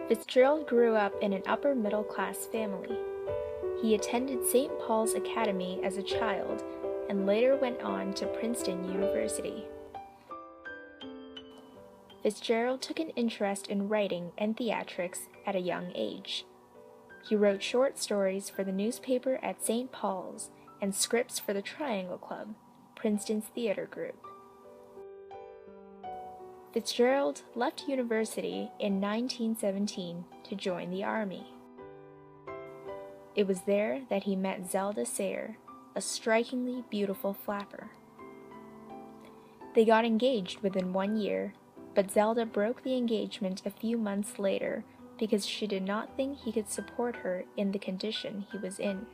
Fitzgerald grew up in an upper-middle-class family. He attended St. Paul's Academy as a child and later went on to Princeton University. Fitzgerald took an interest in writing and theatrics at a young age. He wrote short stories for the newspaper at St. Paul's and scripts for the Triangle Club, Princeton's theater group. Fitzgerald left university in 1917 to join the Army. It was there that he met Zelda Sayre, a strikingly beautiful flapper. They got engaged within 1 year, but Zelda broke the engagement a few months later because she did not think he could support her in the condition he was in.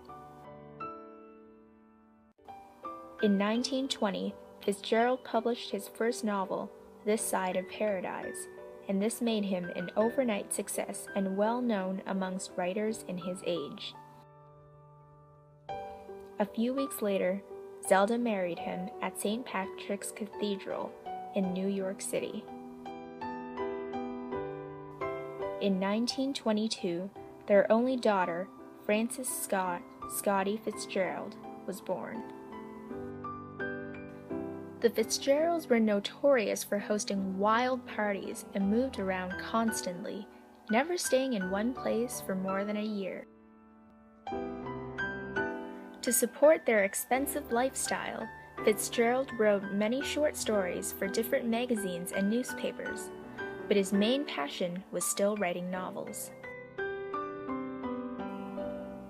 In 1920, Fitzgerald published his first novel, This Side of Paradise, and this made him an overnight success and well known amongst writers in his age. A few weeks later, Zelda married him at St. Patrick's Cathedral in New York City. In 1922, their only daughter, Frances Scotty Fitzgerald, was born. The Fitzgeralds were notorious for hosting wild parties and moved around constantly, never staying in one place for more than a year. To support their expensive lifestyle, Fitzgerald wrote many short stories for different magazines and newspapers, but his main passion was still writing novels.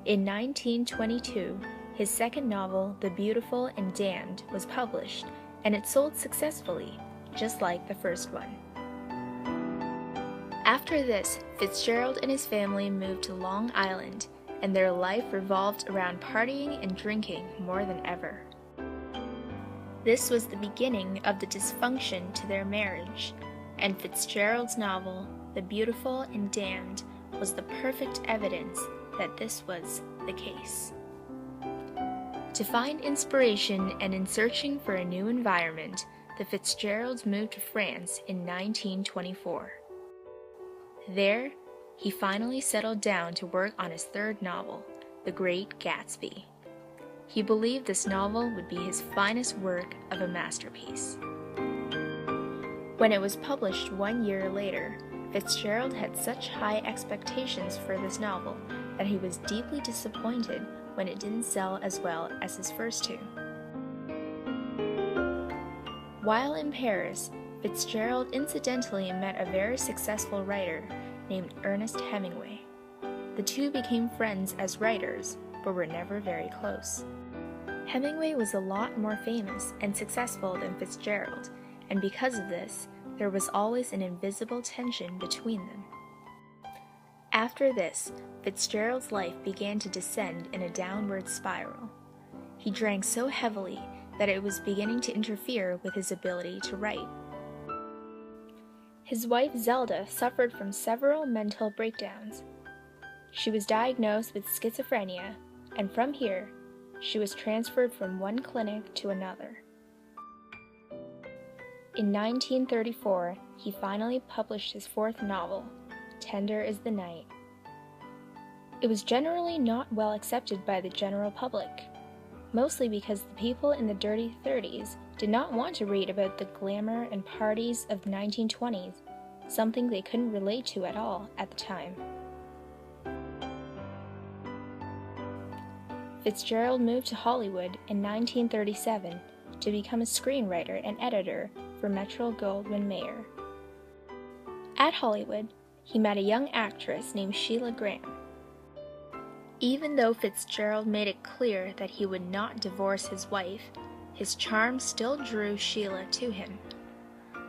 In 1922, his second novel, The Beautiful and Damned, was published, and it sold successfully, just like the first one. After this, Fitzgerald and his family moved to Long Island, and their life revolved around partying and drinking more than ever. This was the beginning of the dysfunction to their marriage, and Fitzgerald's novel, The Beautiful and Damned, was the perfect evidence that this was the case. To find inspiration and in searching for a new environment, the Fitzgeralds moved to France in 1924. There, he finally settled down to work on his third novel, The Great Gatsby. He believed this novel would be his finest work of a masterpiece. When it was published 1 year later, Fitzgerald had such high expectations for this novel that he was deeply disappointed when it didn't sell as well as his first two. While in Paris, Fitzgerald incidentally met a very successful writer named Ernest Hemingway. The two became friends as writers, but were never very close. Hemingway was a lot more famous and successful than Fitzgerald, and because of this, there was always an invisible tension between them. After this, Fitzgerald's life began to descend in a downward spiral. He drank so heavily that it was beginning to interfere with his ability to write. His wife Zelda suffered from several mental breakdowns. She was diagnosed with schizophrenia, and from here, she was transferred from one clinic to another. In 1934, he finally published his fourth novel, Tender is the Night. It was generally not well accepted by the general public, mostly because the people in the dirty 30s did not want to read about the glamour and parties of the 1920s, something they couldn't relate to at all at the time. Fitzgerald moved to Hollywood in 1937 to become a screenwriter and editor for Metro-Goldwyn-Mayer. At Hollywood, he met a young actress named Sheila Graham. Even though Fitzgerald made it clear that he would not divorce his wife, his charm still drew Sheila to him.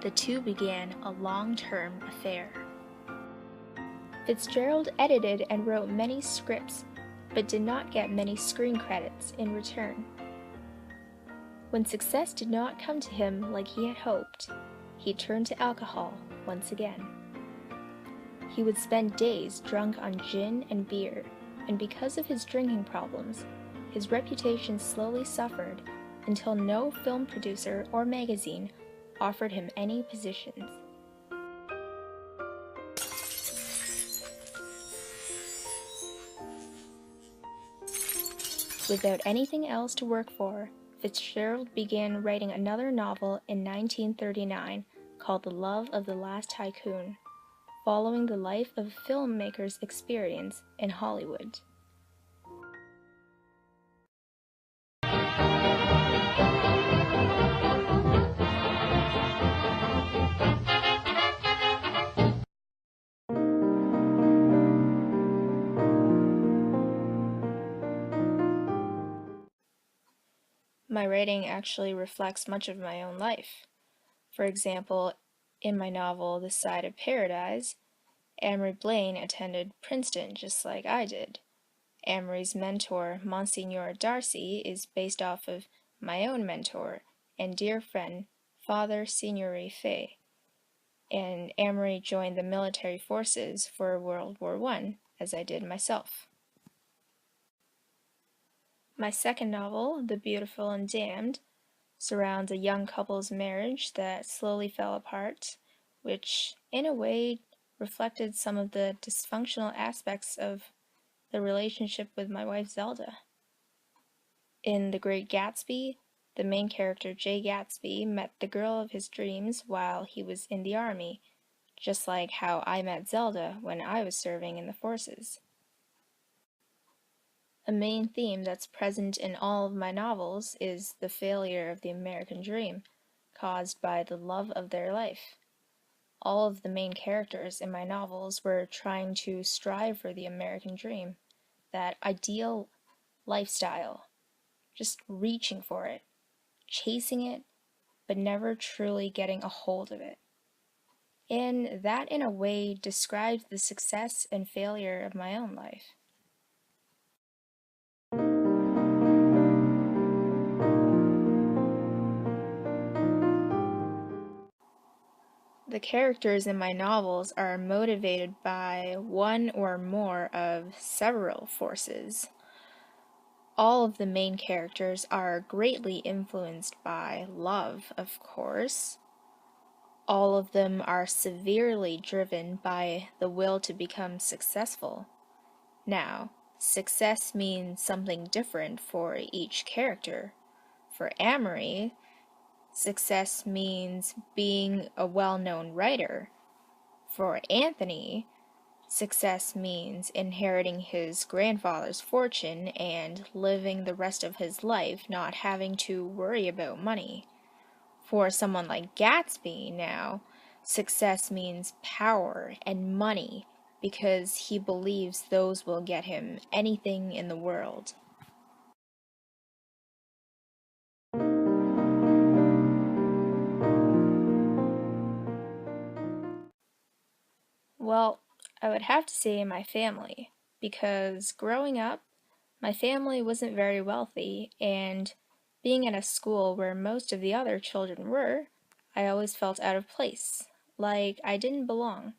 The two began a long-term affair. Fitzgerald edited and wrote many scripts, but did not get many screen credits in return. When success did not come to him like he had hoped, he turned to alcohol once again. He would spend days drunk on gin and beer, and because of his drinking problems, his reputation slowly suffered until no film producer or magazine offered him any positions. Without anything else to work for, Fitzgerald began writing another novel in 1939 called The Love of the Last Tycoon, following the life of a filmmaker's experience in Hollywood. My writing actually reflects much of my own life. For example, in my novel The Side of Paradise, Amory Blaine attended Princeton just like I did. Amory's mentor, Monsignor Darcy, is based off of my own mentor and dear friend, Father Signore Fay, and Amory joined the military forces for World War I, as I did myself. My second novel, The Beautiful and Damned, surrounds a young couple's marriage that slowly fell apart, which, in a way, reflected some of the dysfunctional aspects of the relationship with my wife Zelda. In The Great Gatsby, the main character Jay Gatsby met the girl of his dreams while he was in the army, just like how I met Zelda when I was serving in the forces. A main theme that's present in all of my novels is the failure of the American dream, caused by the love of their life. All of the main characters in my novels were trying to strive for the American dream, that ideal lifestyle, just reaching for it, chasing it, but never truly getting a hold of it. And that, in a way, describes the success and failure of my own life. The characters in my novels are motivated by one or more of several forces. All of the main characters are greatly influenced by love, of course. All of them are severely driven by the will to become successful. Now, success means something different for each character. For Amory, success means being a well-known writer. For Anthony, success means inheriting his grandfather's fortune and living the rest of his life not having to worry about money. For someone like Gatsby now, success means power and money because he believes those will get him anything in the world. Well, I would have to say my family, because growing up, my family wasn't very wealthy, and being in a school where most of the other children were, I always felt out of place, like I didn't belong.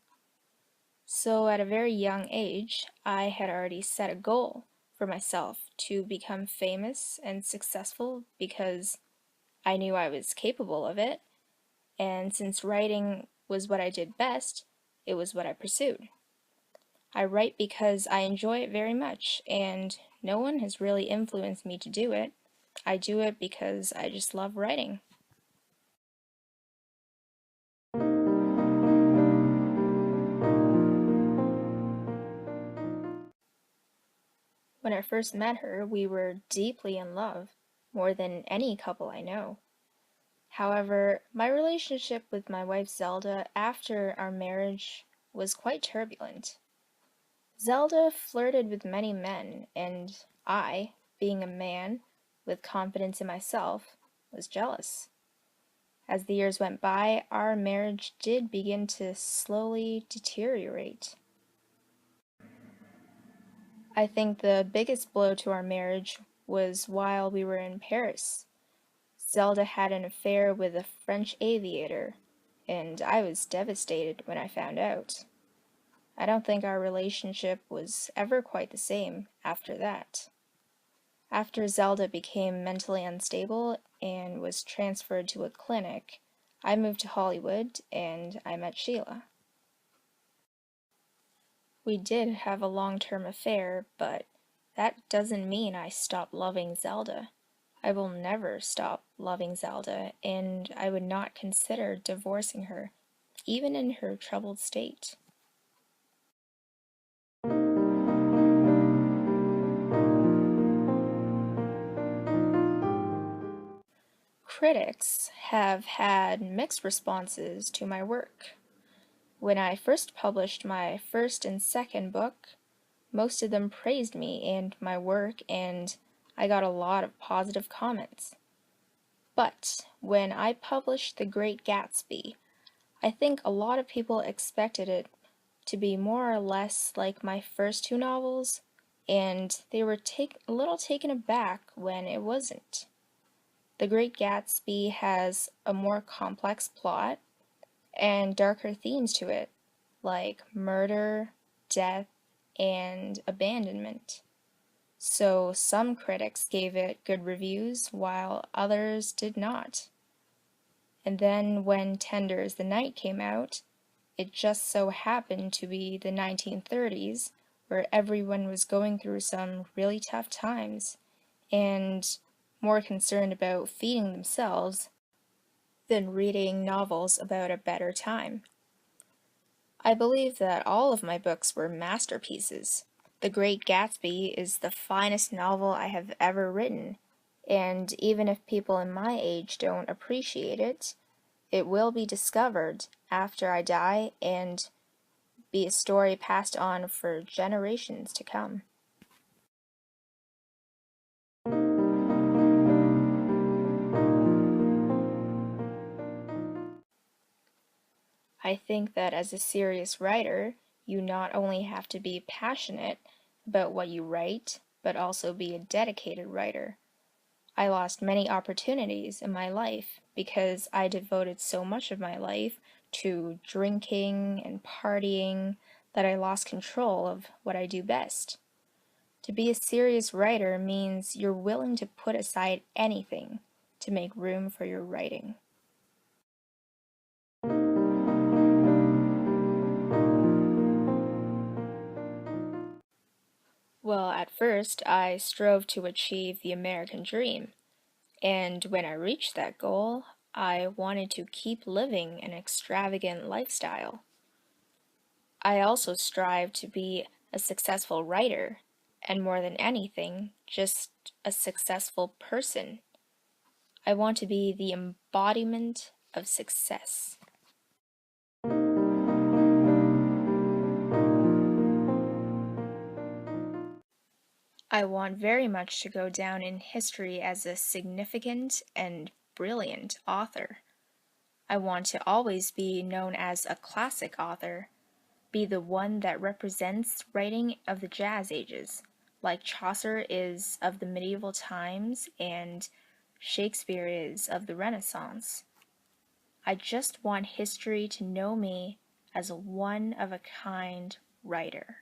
So at a very young age, I had already set a goal for myself to become famous and successful because I knew I was capable of it, and since writing was what I did best, it was what I pursued. I write because I enjoy it very much, and no one has really influenced me to do it. I do it because I just love writing. When I first met her, we were deeply in love, more than any couple I know. However, my relationship with my wife Zelda after our marriage was quite turbulent. Zelda flirted with many men, and I, being a man with confidence in myself, was jealous. As the years went by, our marriage did begin to slowly deteriorate. I think the biggest blow to our marriage was while we were in Paris. Zelda had an affair with a French aviator, and I was devastated when I found out. I don't think our relationship was ever quite the same after that. After Zelda became mentally unstable and was transferred to a clinic, I moved to Hollywood and I met Sheila. We did have a long-term affair, but that doesn't mean I stop loving Zelda. I will never stop loving Zelda, and I would not consider divorcing her, even in her troubled state. Critics have had mixed responses to my work. When I first published my first and second book, most of them praised me and my work, and I got a lot of positive comments. But when I published The Great Gatsby, I think a lot of people expected it to be more or less like my first two novels, and they were a little taken aback when it wasn't. The Great Gatsby has a more complex plot and darker themes to it, like murder, death, and abandonment. So some critics gave it good reviews while others did not. And then when Tender as the Night came out, it just so happened to be the 1930s, where everyone was going through some really tough times and more concerned about feeding themselves than reading novels about a better time. I believe that all of my books were masterpieces. The Great Gatsby is the finest novel I have ever written, and even if people in my age don't appreciate it, it will be discovered after I die and be a story passed on for generations to come. I think that as a serious writer, you not only have to be passionate about what you write, but also be a dedicated writer. I lost many opportunities in my life because I devoted so much of my life to drinking and partying that I lost control of what I do best. To be a serious writer means you're willing to put aside anything to make room for your writing. Well, at first, I strove to achieve the American dream, and when I reached that goal, I wanted to keep living an extravagant lifestyle. I also strive to be a successful writer, and more than anything, just a successful person. I want to be the embodiment of success. I want very much to go down in history as a significant and brilliant author. I want to always be known as a classic author, be the one that represents writing of the Jazz Ages, like Chaucer is of the medieval times and Shakespeare is of the Renaissance. I just want history to know me as a one-of-a-kind writer.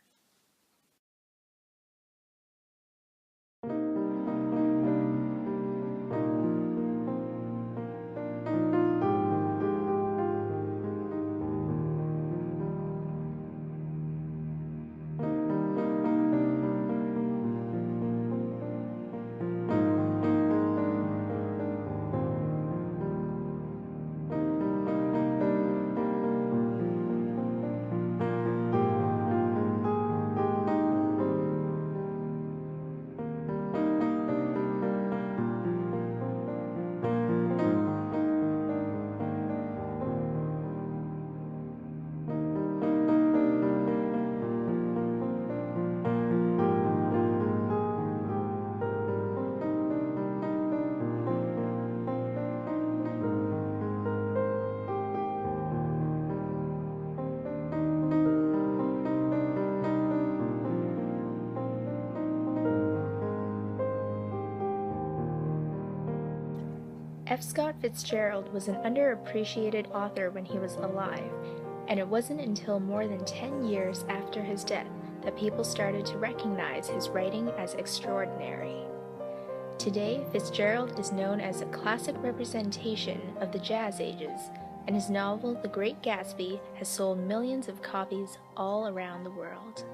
F. Scott Fitzgerald was an underappreciated author when he was alive, and it wasn't until more than 10 years after his death that people started to recognize his writing as extraordinary. Today, Fitzgerald is known as a classic representation of the Jazz Ages, and his novel The Great Gatsby has sold millions of copies all around the world.